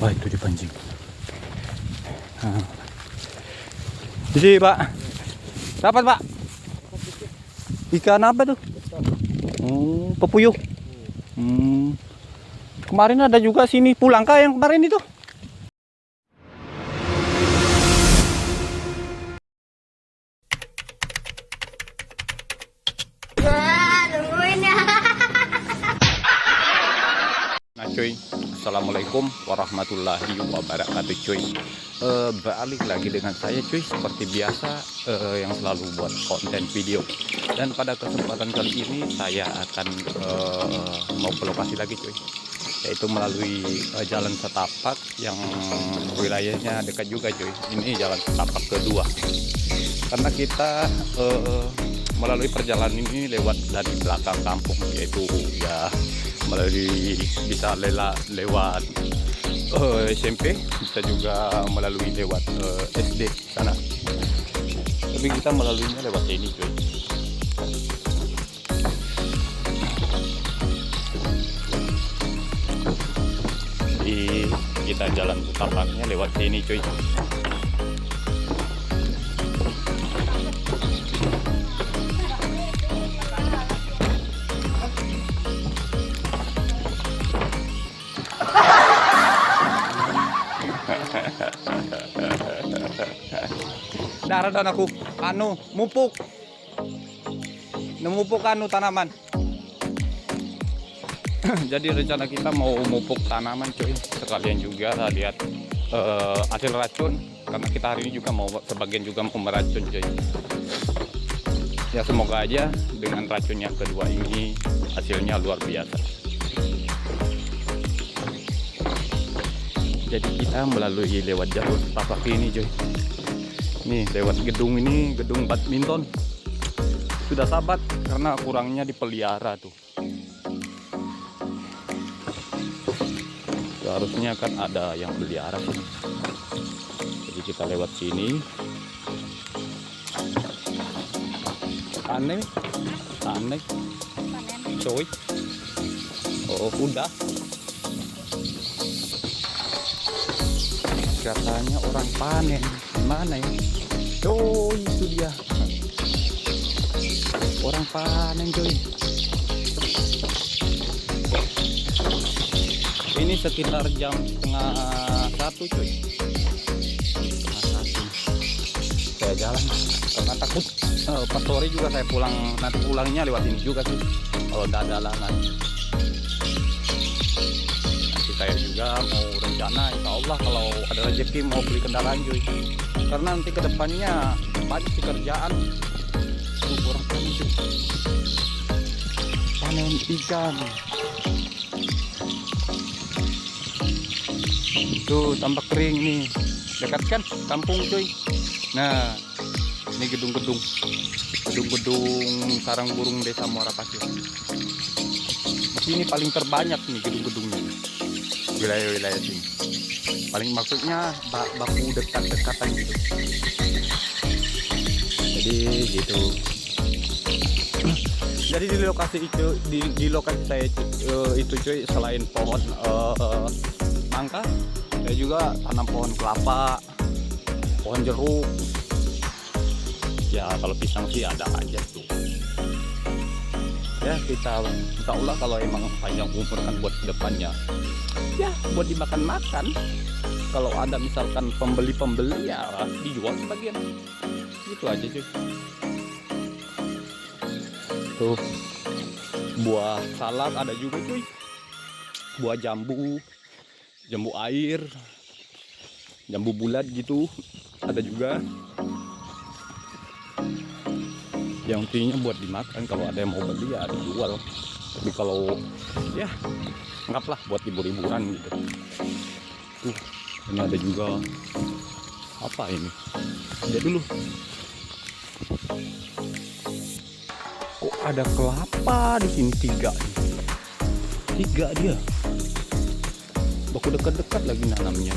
Wah, itu dipancing. Nah. Di sini, Pak. Dapat, Pak. Ikan apa tuh? Pepuyuh. Kemarin ada juga sini. Pulang kah yang kemarin itu? Nah cuy, assalamualaikum warahmatullahi wabarakatuh cuy. Balik lagi dengan saya cuy, seperti biasa yang selalu buat konten video. Dan pada kesempatan kali ini saya akan mau ke lokasi lagi cuy, yaitu melalui jalan setapak yang wilayahnya dekat juga cuy. Ini jalan setapak kedua, karena kita melalui perjalanan ini lewat dari belakang kampung, yaitu ya melalui bisa lewat SMP, bisa juga melalui lewat SD sana, tapi kita melaluinya lewat sini cuy. Jadi kita jalan utapaknya lewat sini cuy. Darah dan aku mupuk tanaman. Jadi rencana kita mau mupuk tanaman cuy, sekalian juga lihat hasil racun, karena kita hari ini juga mau sebagian juga mau meracun cuy. Ya semoga aja dengan racun yang kedua ini hasilnya luar biasa. Jadi kita melalui lewat jalur setapak ini cuy. Nih lewat gedung ini, gedung badminton. Sudah sahabat, karena kurangnya dipelihara tuh. Seharusnya kan ada yang pelihara sini. Jadi kita lewat sini. Aneh cuy. Oh udah. Katanya orang panen. Mana ya? Oh itu dia. Orang panen cuy. Ini sekitar jam 12:30 cuy. 12:30. Saya jalan karena takut pas sore juga saya pulang. Nanti pulangnya lewat ini juga sih, kalau tidak ada halangan. Nanti saya juga mau rencana, insya Allah kalau ada rezeki mau beli kendaraan cuy, karena nanti kedepannya banyak pekerjaan. Orang panen cuy, panen ikan. Tuh tampak kering nih, dekat kan kampung cuy. Nah ini gedung-gedung sarang burung desa Muara Pasir. Ini paling terbanyak nih gedung-gedungnya, wilayah-wilayah sini. Paling maksudnya baku dekat-dekatan gitu. Jadi gitu. Jadi di lokasi itu, di lokasi saya itu cuy, selain pohon mangga, saya juga tanam pohon kelapa, pohon jeruk. Ya kalau pisang sih ada aja tuh. Ya kita insya Allah kalau emang panjang umur kan buat kedepannya, ya buat dimakan-makan. Kalau ada misalkan pembeli ya dijual sebagian. Gitu aja cuy. Tuh buah salak ada juga cuy. Buah jambu air, jambu bulat gitu ada juga. Yang intinya buat dimakan, kalau ada yang mau beli ya dijual. Tapi kalau ya anggaplah buat libur-liburan gitu. Tuh ini ada juga apa ini? Lihat dulu. Kok ada kelapa di sini 3 nih? 3 dia. Baku dekat-dekat lagi nanamnya.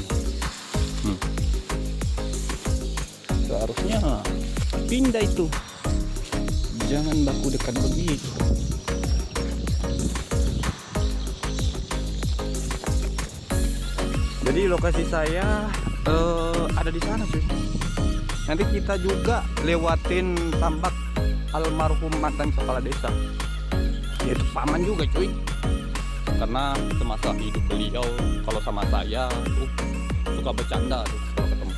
Seharusnya pindah itu. Jangan baku dekat begitu. Jadi lokasi saya ada di sana cuy. Nanti kita juga lewatin tambak almarhum mantan kepala desa, yaitu paman juga cuy. Karena semasa hidup beliau kalau sama saya tuh suka bercanda tuh kalau ketemu.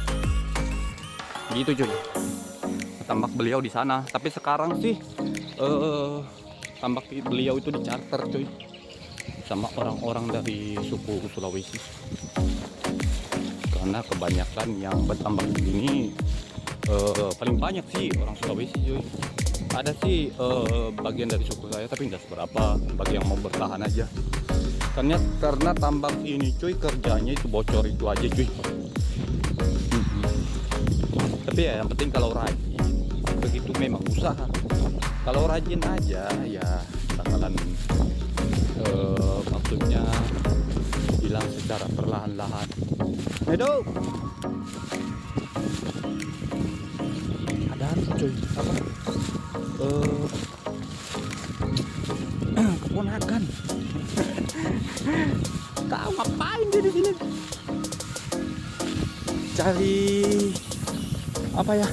Gitu cuy. Tambak beliau di sana. Tapi sekarang sih tambak beliau itu dicarter cuy, sama orang-orang dari suku Sulawesi. Karena kebanyakan yang bertambak di sini paling banyak sih orang Sulawesi cuy. Ada sih bagian dari suku saya tapi nggak seberapa, bagi yang mau bertahan aja. Karena tambak ini cuy kerjanya itu bocor itu aja cuy. Tapi ya yang penting kalau rajin, begitu memang usaha. Kalau rajin aja ya bakalan maksudnya hilang secara perlahan-lahan. Aduh, ada cuy apa? Keponakan. Tahu ngapain dia di sini? Cari apa ya?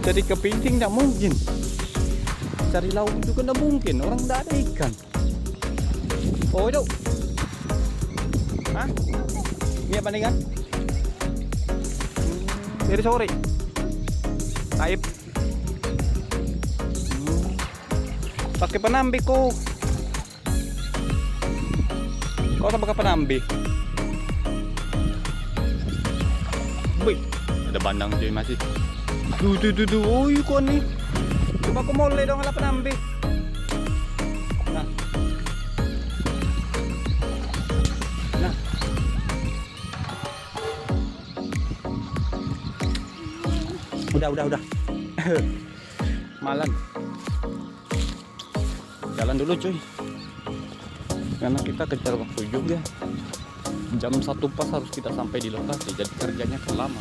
Cari kepiting nggak mungkin. Cari lauk juga nggak mungkin. Orang nggak ada ikan. Oh itu, hah? Ini apa nih kan? Dari sore. Taib. Pakai penambi kok. Kau tak pakai penambi? Wih, ada bandang cuy masih. Tuh. Oh, ikon nih. Coba aku mulai dong ala penambi. Nah. Udah. Malam. Jalan dulu cuy. Karena kita kejar waktu juga. Jam 1 pas harus kita sampai di lokasi. Jadi kerjanya lama.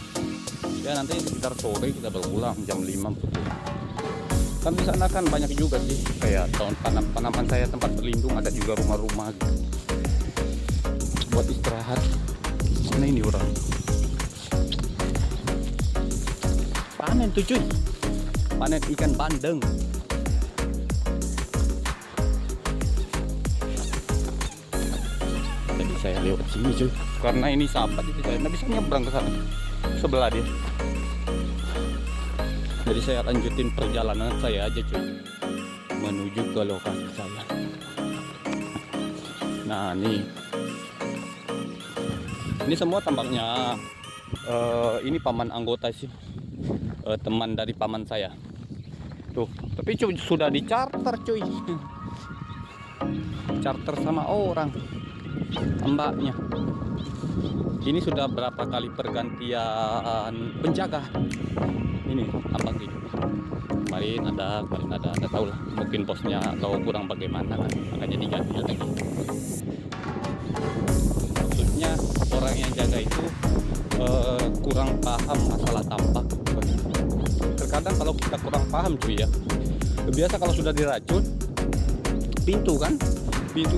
Ya nanti sekitar sore kita baru pulang jam 5 betul. Kan di sana kan banyak juga sih kayak tanaman saya, tempat berlindung, ada juga rumah-rumah buat istirahat. Mana ini orang? Panen tuh cuy. Panen ikan bandeng. Jadi saya lewat sini cuy. Karena ini sahabat jadi saya nggak bisa nyebrang ke sana. Sebelah dia. Jadi saya lanjutin perjalanan saya aja cuy, menuju ke lokasi saya. Nah ini semua tambaknya ini paman anggota sih, teman dari paman saya tuh. Tapi cuy, sudah dicharter cuy, charter sama orang tambaknya. Ini sudah berapa kali pergantian penjaga ini tambak ini. Kemarin ada, nggak tahu lah, mungkin posnya atau kurang bagaimana kan, makanya diganti lagi. Maksudnya orang yang jaga itu kurang paham masalah tambak. Terkadang kalau kita kurang paham cuy ya, biasa kalau sudah diracun pintu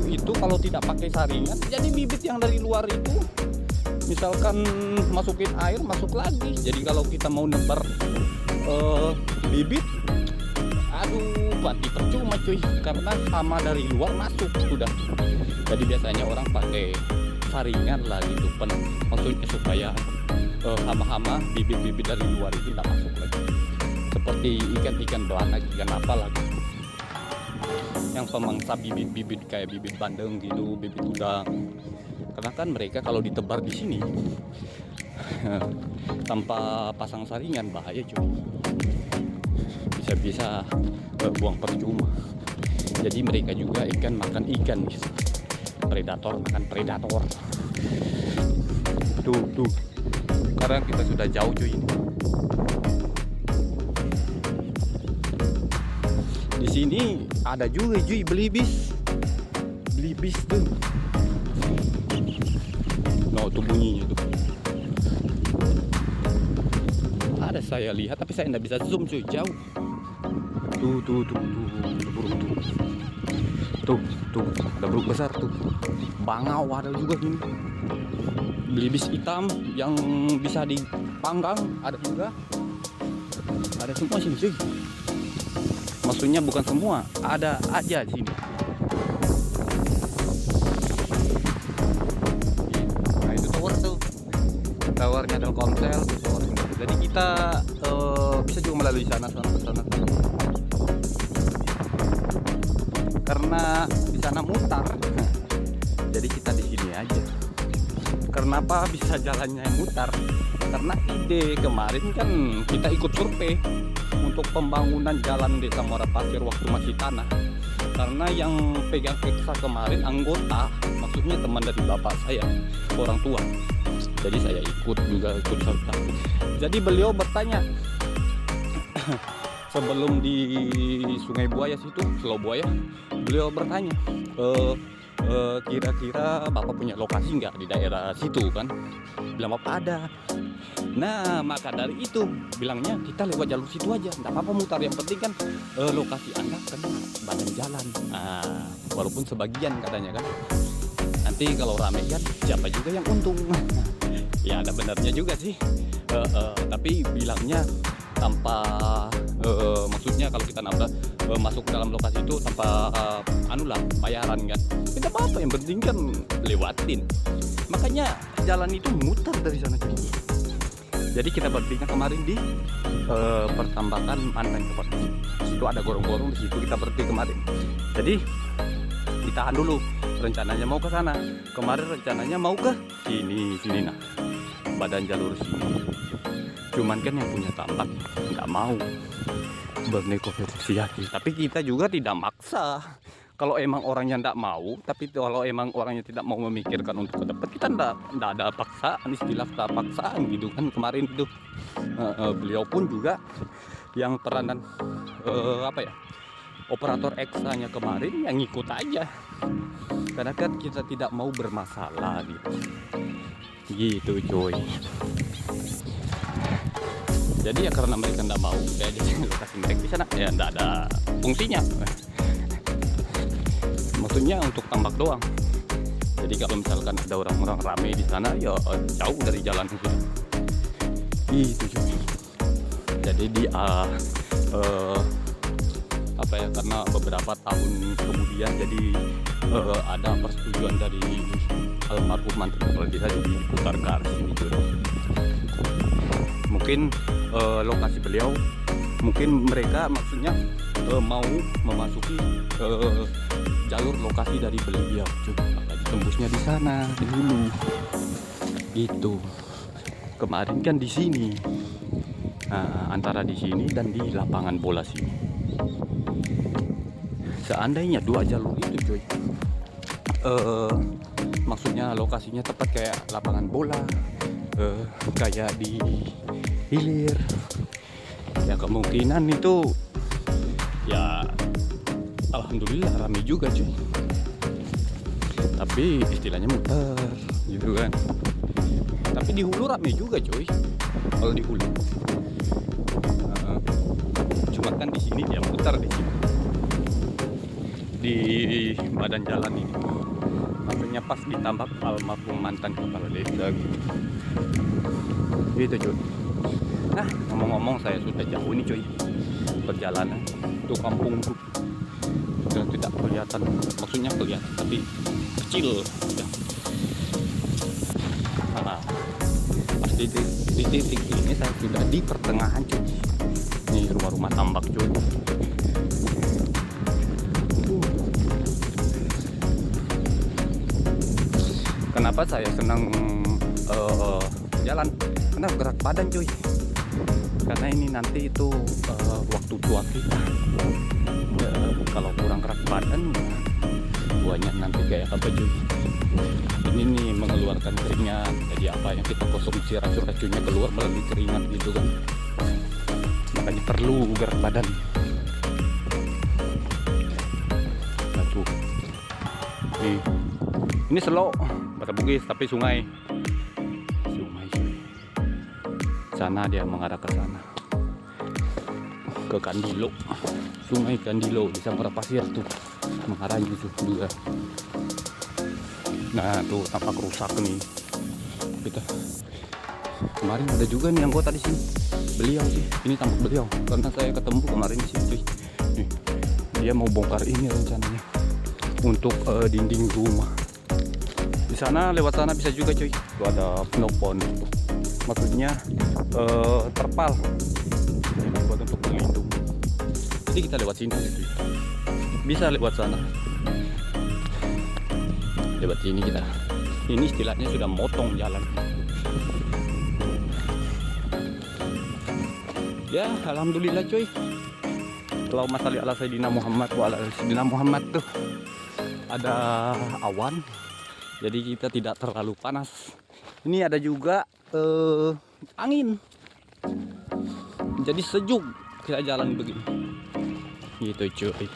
itu kalau tidak pakai saringan, jadi bibit yang dari luar itu misalkan masukin air masuk lagi. Jadi kalau kita mau nebar bibit, aduh berarti percuma cuy, karena hama dari luar masuk sudah. Jadi biasanya orang pakai saringan lah gitu, maksudnya supaya hama-hama bibit-bibit dari luar itu tidak masuk lagi. Seperti ikan-ikan belanak, ikan apa lagi yang pemangsa bibit-bibit kayak bibit bandeng gitu, bibit udang. Karena kan mereka kalau ditebar di sini tanpa pasang saringan bahaya cuy. Bisa buang percuma. Jadi mereka juga ikan makan ikan, predator makan predator. Tuh. Sekarang kita sudah jauh cuy. Di sini ada juga cuy belibis tuh. No, tuh bunyinya tuh. Ada saya lihat tapi saya nggak bisa zoom cuy, jauh. Tuh, burung tuh. Tuh, ada burung besar tuh. Bangau ada juga gini. belibis hitam yang bisa dipanggang ada juga. Ada semua sini cuy. Maksudnya bukan semua, ada aja di sini. Nah itu tower tuh, towernya Telkomsel. Jadi kita bisa juga melalui sana. Karena di sana mutar, jadi kita di sini aja. Kenapa bisa jalannya mutar? Karena ide kemarin kan kita ikut survei untuk pembangunan jalan Desa Muara Pasir waktu masih tanah. Karena yang pegang eksa kemarin anggota, maksudnya teman dari bapak saya, orang tua. Jadi saya ikut serta. Jadi beliau bertanya sebelum di Sungai Buaya situ, Selau Buaya, beliau bertanya, kira-kira bapak punya lokasi nggak di daerah situ kan? Bilang bapak ada. Nah maka dari itu bilangnya kita lewat jalur situ aja, nggak apa-apa mutar, yang penting kan lokasi anda kena badan jalan. Nah, walaupun sebagian katanya kan, nanti kalau rame kan siapa juga yang untung. Ya ada benarnya juga sih, tapi bilangnya tanpa maksudnya kalau kita nambah masuk ke dalam lokasi itu tanpa bayaran kan, tidak apa-apa, yang penting kan lewatin. Makanya jalan itu muter dari sana cuy. Jadi kita berhentinya kemarin di pertambakan Mantan Cepat. Situ ada gorong-gorong, di situ kita berhenti kemarin. Jadi ditahan dulu, rencananya mau ke sana. Kemarin rencananya mau ke sini nah, badan jalur sini. Cuman kan yang punya tambak nggak mau bernegosiasi. Tapi kita juga tidak maksa. Kalau emang orangnya tidak mau, tapi kalau emang orangnya tidak mau memikirkan untuk ke depan, kita tidak ada paksaan, istilah paksaan gitu kan kemarin itu. Beliau pun juga yang peranan operator eksanya kemarin yang ngikut aja. Karena kan kita tidak mau bermasalah gitu coy. Jadi ya karena mereka tidak mau, ya jadi lokasi mereka di sana ya tidak ada fungsinya. Maksudnya untuk tambak doang. Jadi kalau misalkan ada orang-orang rame di sana, ya jauh dari jalan itu. Gitu cuy. Jadi karena beberapa tahun kemudian jadi ada persetujuan dari almarhum mantan kepala desa jadi putar ke arah sini cuy. Mungkin lokasi beliau, mungkin mereka maksudnya mau memasuki jalur lokasi dari beliau juga, tembusnya di sana dulu gitu. Kemarin kan di sini, antara di sini dan di lapangan bola sini. Seandainya dua jalur itu cuy, maksudnya lokasinya tepat kayak lapangan bola, kayak di hilir, ya kemungkinan itu ya alhamdulillah ramai juga cuy. Tapi istilahnya muter gitu kan. Tapi di hulu ramai juga cuy. Kalau di hulu cuma kan di sini dia muter di sini, di badan jalan ini. Maksudnya pas ditambah almarhum mantan kepala desa gitu cuy. Nah ngomong-ngomong saya sudah jauh nih cuy perjalanan untuk kampung tuh. Sudah tidak kelihatan, maksudnya kelihatan tapi kecil ya. Nah, pas di titik ini saya sudah di pertengahan cuy. Ini rumah-rumah tambak cuy. Kenapa saya senang jalan? Karena gerak badan cuy. Karena ini nanti itu waktu tua kita. Kalau kurang gerak badan banyak nanti kayak apa cuy. Ini nih mengeluarkan keringat. Jadi apa yang kita konsumsi racun-racunnya keluar melalui keringat gitu kan. Makanya perlu gerak badan. Nah tuh. Ini Selo, Bata Bugis tapi sungai. Sana dia mengarah ke sana, ke Kandilo, Sungai Kandilo, Desa Muara Pasir tuh mengarah itu juga. Nah tuh tampak rusak nih, kita. Kemarin ada juga nih anggota di sini. Beliau sih, ini tampak beliau karena saya ketemu kemarin di sini. Nih, dia mau bongkar ini rencananya untuk dinding rumah. Di sana lewat sana bisa juga cuy. Tuh ada penopon itu. Maksudnya terpal. Ini buat untuk pelindung. Jadi kita lewat sini aja cuy. Bisa lewat sana. Lewat sini kita. Ini istilahnya sudah motong jalan. Ya, alhamdulillah cuy. Allahumma shalli ala sayyidina Muhammad wa ala sayyidina Muhammad tuh. Ada awan. Jadi kita tidak terlalu panas. Ini ada juga angin. Jadi sejuk kita jalan begini. Gitu cuy.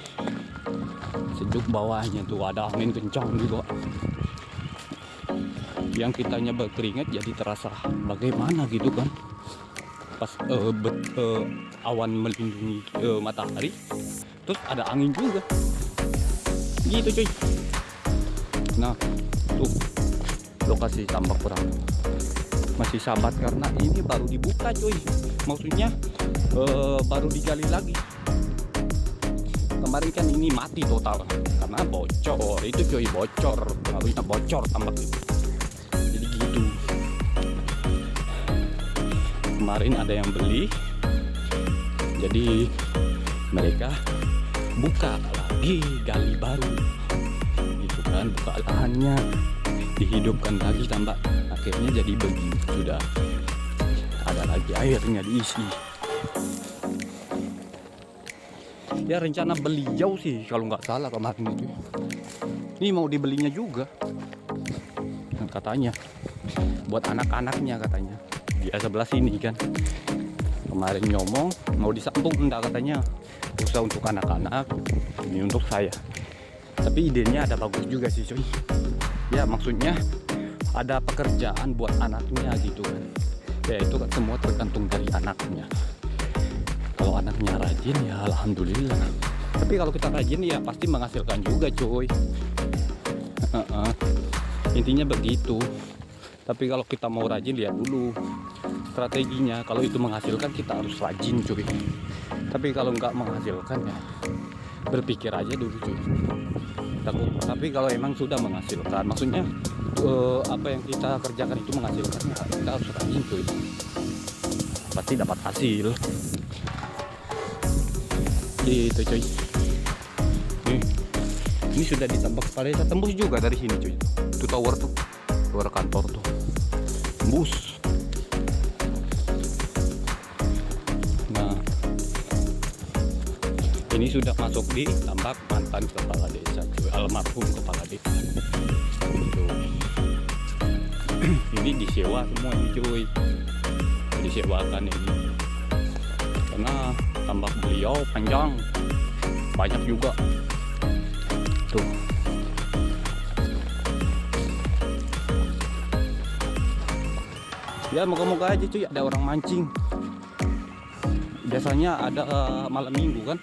Sejuk bawahnya tuh ada angin kencang juga. Yang kitanya berkeringat jadi terasa bagaimana gitu kan. Pas awan melindungi matahari, terus ada angin juga gitu cuy. Nah tuh lokasi tambak perang masih sahabat karena ini baru dibuka cuy, maksudnya baru digali lagi. Kemarin kan ini mati total karena bocor itu cuy, bocor harusnya bocor tambak itu. Jadi gitu. Kemarin ada yang beli, jadi mereka buka lagi, gali baru gitu kan, buka lahannya, dihidupkan lagi tambak, akhirnya jadi begini, sudah ada lagi airnya diisi. Ya rencana beliau sih kalau nggak salah kemarin itu, ini mau dibelinya juga katanya buat anak-anaknya katanya. Di sebelah sini kan kemarin ngomong mau disambung, enggak katanya usaha untuk anak-anak, ini untuk saya. Tapi idenya ada bagus juga sih cuy. Ya maksudnya ada pekerjaan buat anaknya gitu kan. Ya itu kan semua tergantung dari anaknya. Kalau anaknya rajin ya alhamdulillah. Tapi kalau kita rajin ya pasti menghasilkan juga cuy. Intinya begitu. Tapi kalau kita mau rajin lihat dulu strateginya. Kalau itu menghasilkan kita harus rajin cuy. Tapi kalau nggak menghasilkan ya berpikir aja dulu cuy. Tapi kalau emang sudah menghasilkan, maksudnya apa yang kita kerjakan itu menghasilkan, ya kita harus rajin cuy. Pasti dapat hasil. Gitu cuy. Ini sudah ditambah pada tembus juga dari sini cuy. Itu tower tuh, tower kantor tuh tembus. Nah ini sudah masuk di tambak mantan kepala desa cuy, almarhum kepala desa gitu. Ini disewa semua ini cuy, disewakan ini karena tambak beliau panjang, banyak juga tuh. Ya moga-moga aja cuy ada orang mancing. Biasanya ada malam minggu kan,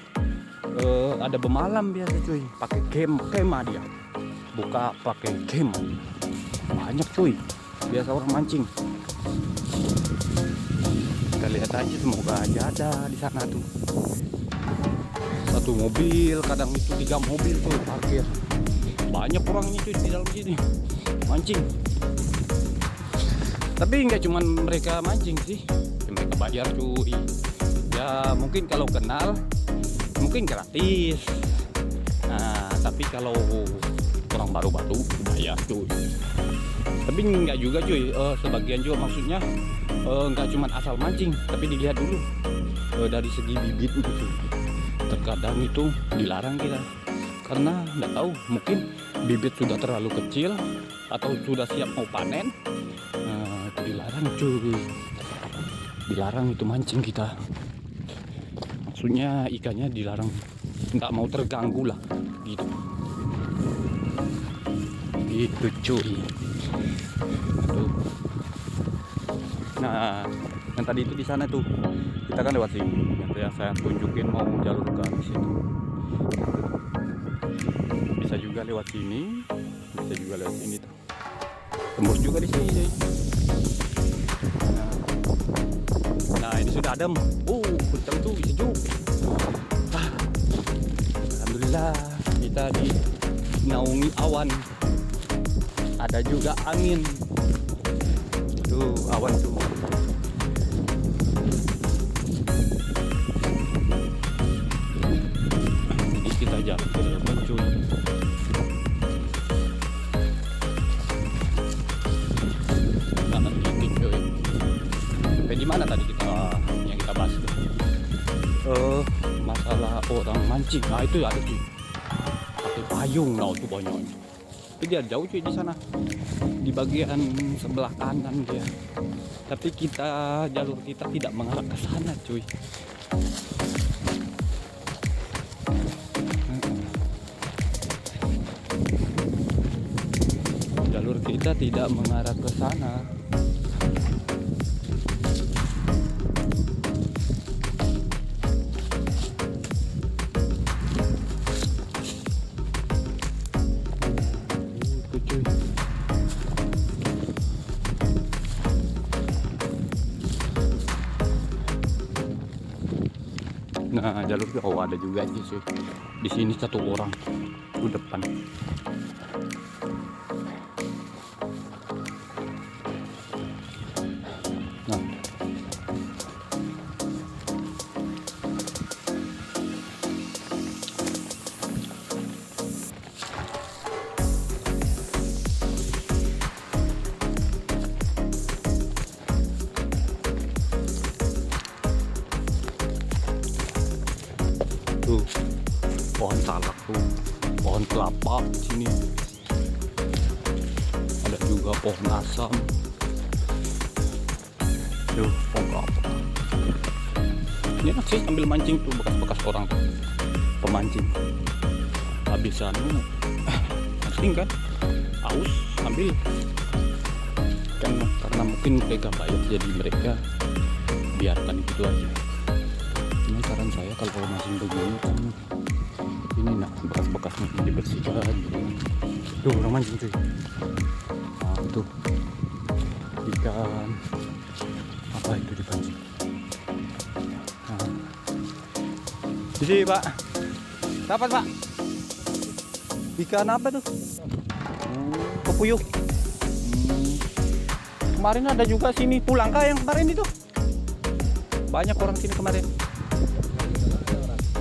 ada bemalam biasa cuy, pakai kemah dia, buka pakai kemah, banyak cuy biasa orang mancing. Kita lihat aja, semoga aja ada di sana tuh. Satu mobil, kadang itu 3 mobil tuh parkir, banyak orangnya cuy di dalam sini mancing. Tapi nggak cuman mereka mancing sih, mereka bayar cuy. Ya mungkin kalau kenal mungkin gratis. Nah tapi kalau orang baru-baru bayar cuy. Tapi nggak juga cuy, sebagian juga maksudnya nggak cuman asal mancing, tapi dilihat dulu dari segi bibit itu cuy. Terkadang itu dilarang kita karena nggak tahu, mungkin bibit sudah terlalu kecil atau sudah siap mau panen. Itu dilarang cuy, dilarang itu mancing kita, maksudnya ikannya dilarang, nggak mau terganggu lah gitu cuy. Aduh. Nah yang tadi itu di sana tuh kita kan lewat sini, yang saya tunjukin mau jalur ke situ. Bisa juga lewat sini, bisa juga lewat sini tuh, tembus juga di sini cuy. Nah ini sudah adem. Betul tuh sejuk. Alhamdulillah kita dinaungi awan. Ada juga angin. Tuh awan tuh. Jadi kita jalan ke depan cuy. Kanan kiri cuy. Sampai di mana tadi yang kita bahas tuh? Masalah orang mancing. Nah itu ada cuy. Pakai payung, nah itu banyak. Tapi dia jauh cuy di sana. Di bagian sebelah kanan dia. Tapi jalur kita tidak mengarah ke sana cuy. Jalur kita tidak mengarah ke sana. Nah, jalur ada juga sih cuy. Di sini satu orang di depan. Nah. Tuh pohon salak tuh, pohon kelapa di sini, ada juga pohon asam. Tuh pohon kelapa. Ini enak sih sambil mancing tuh, bekas-bekas orang tuh pemancing. Habisan mancing kan, aus ambil kan, karena mungkin mereka bayar jadi mereka biarkan gitu aja. Ini saran saya kalau mancing begini kan ini nak bekas-bekasnya dibersihkan gitu. Tuh orang mancing cuy. Nah itu ikan apa itu dipancing. Nah. Di sini pak, dapat pak. Ikan apa tuh? Kepuyuh. Kemarin ada juga sini, pulang kah yang kemarin itu? Banyak orang sini kemarin.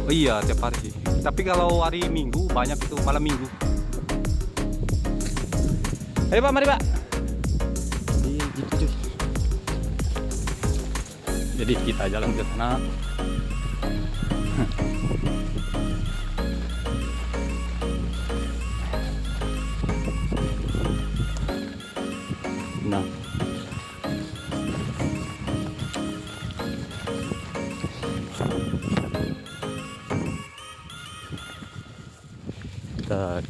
Oh iya, tiap hari sih. Tapi kalau hari Minggu banyak itu, malam Minggu. Ayo Pak, mari Pak. Gitu cuy. Jadi kita jalan ke sana. Nah.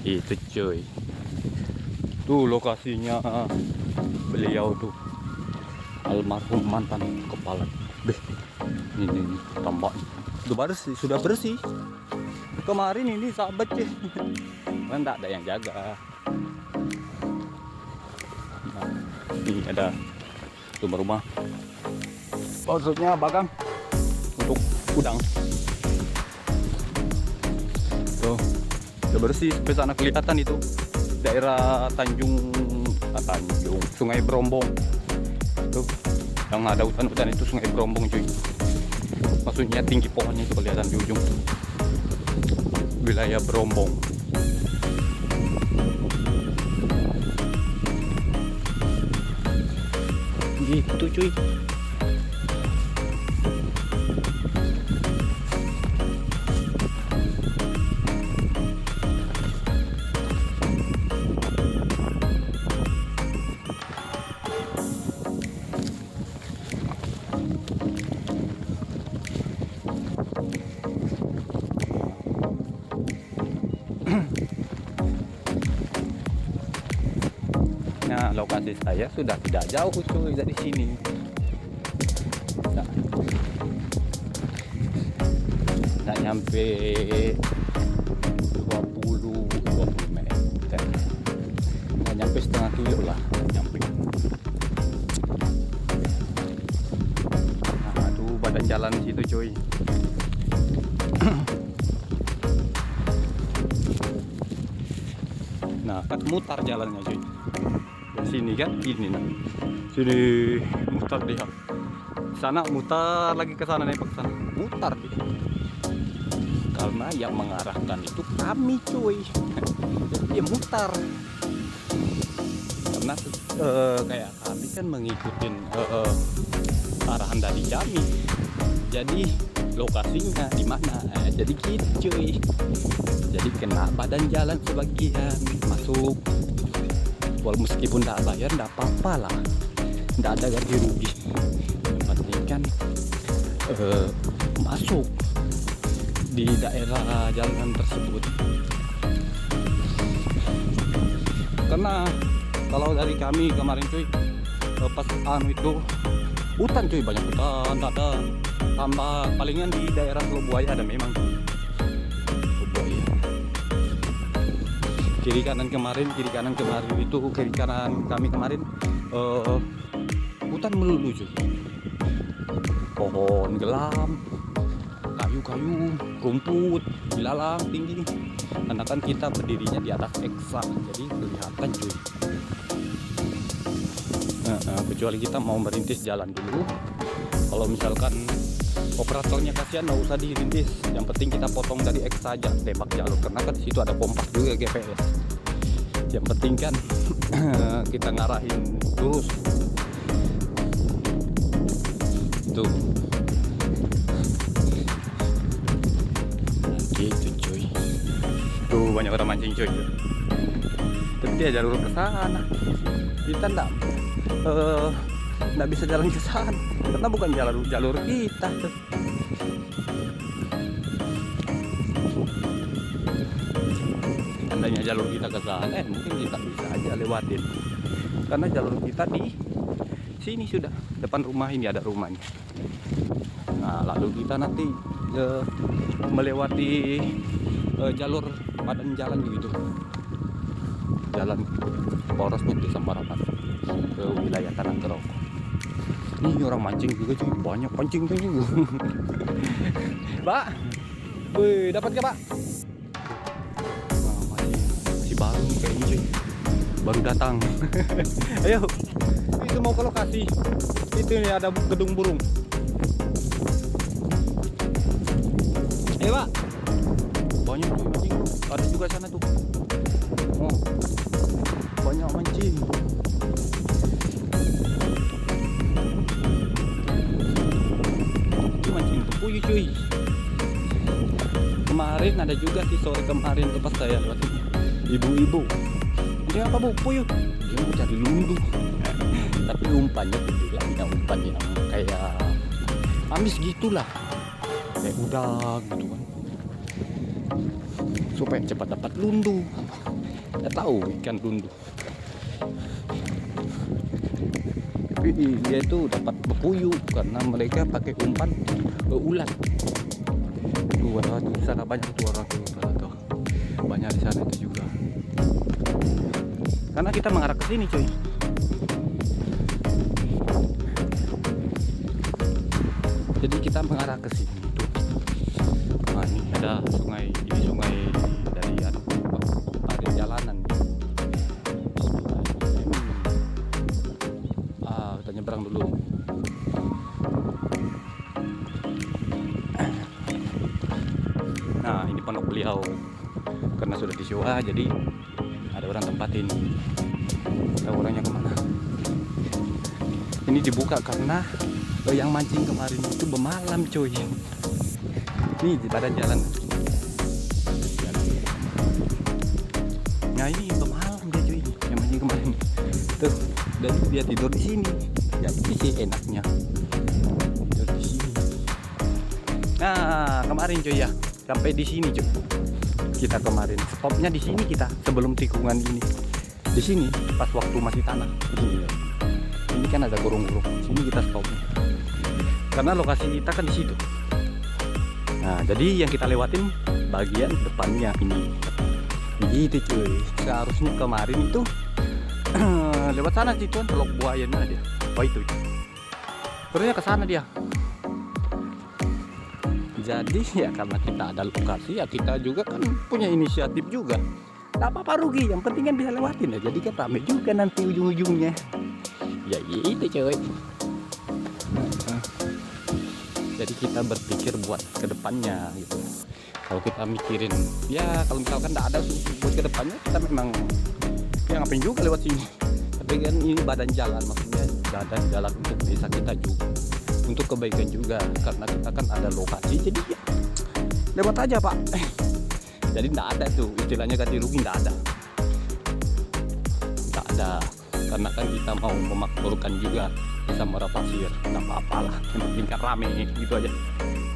Itu cuy, tuh lokasinya beliau tuh almarhum mantan kepala. Ini tambak sudah bersih kemarin ini sahabat cuy. Kan tak ada yang jaga. Nah, ini ada rumah-rumah, maksudnya bagang untuk udang tuh. Udah bersih sampai sana kelihatan itu daerah Tanjung Sungai Berombong tuh, yang ada hutan-hutan itu Sungai Berombong cuy. Maksudnya tinggi pohonnya itu kelihatan di ujung wilayah Berombong. Gitu cuy. Nah, lokasi saya sudah tidak jauh cuy dari sini. Nah, nyampe 20 meter. Nah, nyampe setengah kilo lah nyampe. badan jalan situ cuy. Nah kan mutar jalannya cuy. Dari sini kan ini nah. Sini mutar dia. Sana mutar lagi ke sana, nembak sana. Mutar dia. Karena yang mengarahkan itu kami cuy. Dia mutar. Karena kayak kami kan mengikutin arahan dari kami. Jadi lokasinya di mana? Jadi gitu cuy. Jadi kena badan jalan sebagian masuk. Walau meskipun tidak bayar tidak apa-apa lah. Tidak ada ganti rugi. Yang penting kan masuk di daerah jalanan tersebut. Karena kalau dari kami kemarin cuy, pas itu hutan cuy, banyak hutan, ada tambak, palingan di daerah Teluk Buaya ada memang Teluk Buaya. Kiri kanan kemarin itu kiri kanan kami kemarin hutan melulu cuy, pohon gelam, kayu-kayu, rumput, ilalang tinggi. Karena kan kita berdirinya di atas eksa, jadi kelihatan cuy. Kecuali kita mau merintis jalan dulu. Kalau misalkan operatornya kasihan, nggak usah dirintis. Yang penting kita potong dari X saja, tembak jalur. Karena kan di situ ada kompas juga GPS. Yang penting kan kita ngarahin lurus. Tuh. Gitu cuy. Tuh banyak orang mancing cuy. Tapi dia jalur ke sana. Kita nggak bisa jalan ke sana karena bukan jalur kita tuh. Andainya jalur kita ke sana, mungkin kita bisa aja lewatin. Karena jalur kita di sini sudah depan rumah ini ada rumahnya. Nah lalu kita nanti melewati jalur badan jalan gitu. Jalan porosnya di Sambarapan ke wilayah Tanah Kerokok. Ini orang mancing juga cuy, banyak pancing juga. Pak, wih dapat gak pak? Nah, masih baru kayak ini cuy, baru datang. Ayo, itu mau ke lokasi. Itu nih ada gedung burung. Ayo pak, banyak tuh mancing, ada juga sana tuh. Oh, banyak mancing. Mancing puyuh cuy. Kemarin ada juga sih, sore kemarin tuh pas saya lewat ibu-ibu. Dia apa bu? Puyuh. Dia mau cari lundu. Tapi umpannya bilangnya umpan yang kayak amis gitulah. Kayak udang gitu kan. Supaya cepat dapat lundu. Nggak tahu ikan lundu. Tapi dia itu dapat bepuyuh karena mereka pakai umpan ulat. Tuh ada di sana banyak tuh orang tuh. Banyak di sana itu juga. Karena kita mengarah ke sini cuy. Jadi kita mengarah ke sini tuh. Nah, ini ada sungai, ini sungai dari ada jalanan. Kita nyebrang dulu. Nah ini pondok beliau, karena sudah disewa jadi ada orang tempatin. Tahu orangnya kemana? Ini dibuka karena yang mancing kemarin itu bermalam cuy. Ini di badan jalan. Nah ini bermalam dia cuy, yang mancing kemarin. Tuh, dan dia tidur di sini. Jadi sih enaknya tidur di sini. Nah kemarin cuy ya, sampai di sini cuy. Kita kemarin stopnya di sini kita sebelum tikungan ini. Di sini pas waktu masih tanah. Ini kan ada gurung-gurung. Sini kita stopnya. Karena lokasi kita kan di situ. Nah jadi yang kita lewatin bagian depannya ini. Gitu cuy. Seharusnya kemarin itu lewat sana sih tuan, Teluk Buaya dia. Oh itu. Terusnya ke sana dia. Jadi ya karena kita ada lokasi ya kita juga kan punya inisiatif juga. Gak apa-apa rugi, yang penting kan bisa lewatin ya. Jadi kan rame juga nanti ujung-ujungnya. Ya itu coy. Jadi kita berpikir buat kedepannya gitu. Kalau kita mikirin ya kalau misalkan tidak ada buat kedepannya, kita memang ya ngapain juga lewat sini. Tapi kan ini badan jalan, maksudnya badan jalan untuk desa kita juga, untuk kebaikan juga, karena kita kan ada lokasi. Jadi ya lewat aja pak. Jadi tidak ada tuh istilahnya ganti rugi, tidak ada, karena kan kita mau memakmurkan juga bisa Muara Pasir, nggak apa-apa lah, yang penting kan rame gitu aja.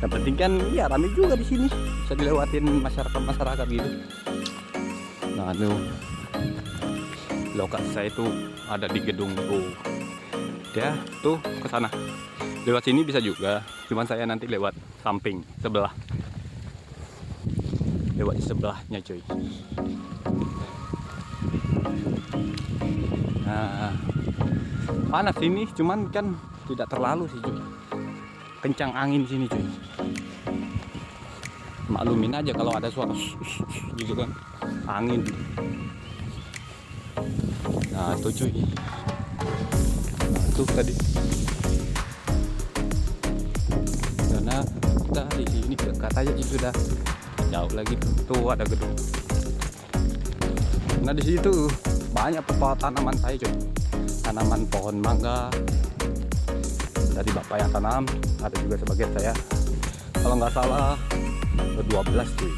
Yang penting kan ya rame juga di sini, bisa dilewatin masyarakat gitu. Nah tuh lokasi saya itu ada di gedung tuh, ya tuh ke sana. Lewat sini bisa juga, cuman saya nanti lewat samping sebelah, lewat di sebelahnya cuy. Nah panas ini, cuman kan tidak terlalu sih cuy. Kencang angin sini cuy. Maklumin aja kalau ada suara gitu kan, angin. Nah tuh cuy. Nah tuh tadi. Karena kita di sini dekat aja sih sudah. Jauh lagi tuh ada gedung. Nah di situ banyak tanaman saya cuy. Tanaman pohon mangga dari bapak yang tanam, ada juga sebagian saya, kalau nggak salah 12 cuy.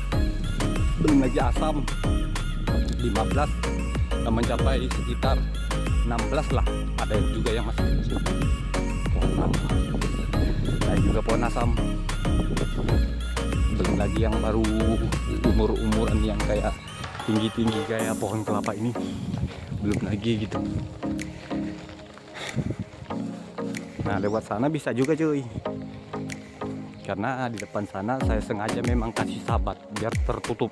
Belum lagi asam 15, yang mencapai sekitar 16 lah, ada juga yang masih kecil. Dan juga pohon asam, belum lagi yang baru umur-umuran yang kayak tinggi-tinggi kayak pohon kelapa ini, belum lagi gitu. Nah lewat sana bisa juga cuy, karena di depan sana saya sengaja memang kasih sahabat biar tertutup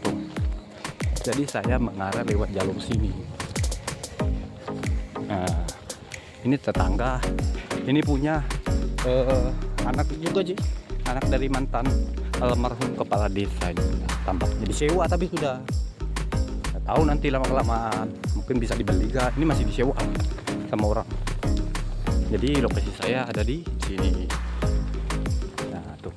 tuh. Jadi saya mengarah lewat jalur sini. Nah ini tetangga, ini punya anak juga cuy, anak dari mantan almarhum kepala desa juga. Tampaknya disewa tapi sudah, nggak tahu nanti lama-kelamaan mungkin bisa dibeli kan. Ini masih disewa sama orang. Jadi lokasi saya ada di sini. Nah tuh.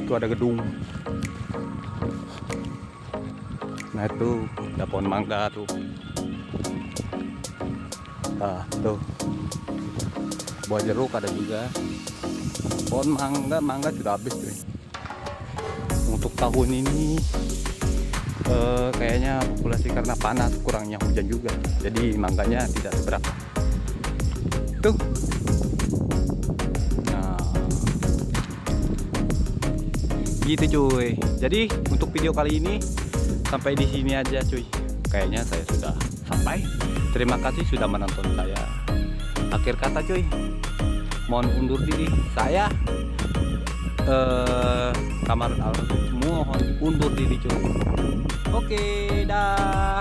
Itu ada gedung. Nah itu ada pohon mangga tuh. Nah tuh. Buah jeruk ada juga. Pohon mangga sudah habis tuh. Untuk tahun ini kayaknya populasi karena panas, kurangnya hujan juga, jadi mangganya tidak seberapa tuh. Nah gitu cuy. Jadi untuk video kali ini sampai di sini aja cuy. Kayaknya saya sudah sampai. Terima kasih sudah menonton saya. Akhir kata cuy, mohon undur diri. Saya Kamar Al mohon undur diri cuy. Oke, dah.